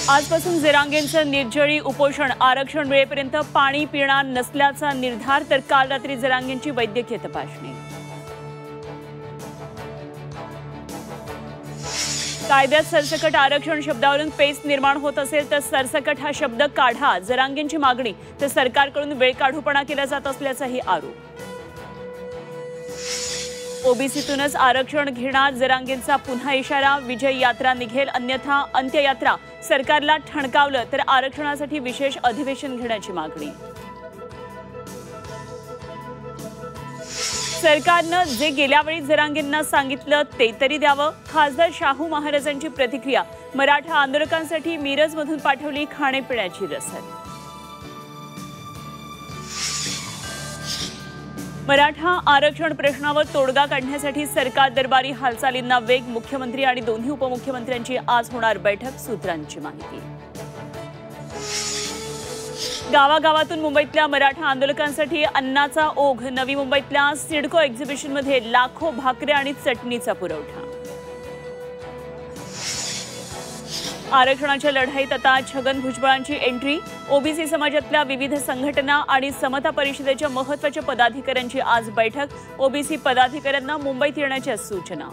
आजपासून जरांगेंचं निर्जळी उपोषण, आरक्षण मिळेपर्यंत पाणी पिणार नसल्याचा निर्धार, तर काल रात्री जरांगेंची वैद्यकीय तपासणी। कायद्यात सरसकट आरक्षण शब्दावरून पेच निर्माण होत असेल तर सरसकट हा शब्द काढा, जरांगेंची मागणी। तर सरकारकडून वेळ काढूपणा केला जात असल्याचाही आरोप। ओबीसीतूनच आरक्षण घेणार जरांगेंचा पुन्हा इशारा, विजय यात्रा निघेल अन्यथा अंत्ययात्रा। सरकारला ठणकावलं तर आरक्षणासाठी विशेष अधिवेशन घेण्याची मागणी। सरकारनं जे गेल्या वेळी जरांगेंना सांगितलं ते तरी द्यावं, खासदार शाहू महाराजांची प्रतिक्रिया। मराठा आंदोलकांसाठी मिरजमधून पाठवली खाण्यापिण्याची रसद। मराठा आरक्षण प्रश्नावर तोडगा काढण्यासाठी सरकार दरबारी हालचालींना वेग, मुख्यमंत्री आणि दोन्ही उपमुख्यमंत्र्यांची आज होणार बैठक, सूत्रांची माहिती। गावागावातून मुंबईतल्या मराठा आंदोलकांसाठी अन्नाचा ओघ, नवी मुंबईतल्या सिडको एक्झिबिशनमध्ये लाखो भाकऱ्या आणि चटणीचा पुरवठा। आरक्षणाच्या लढाईत आता छगन भुजबळांची एंट्री, ओबीसी समाजातल्या विविध संघटना आणि समता परिषदेच्या महत्त्वाच्या पदाधिकाऱ्यांची आज बैठक, ओबीसी पदाधिकाऱ्यांना मुंबईत येण्याच्या सूचना।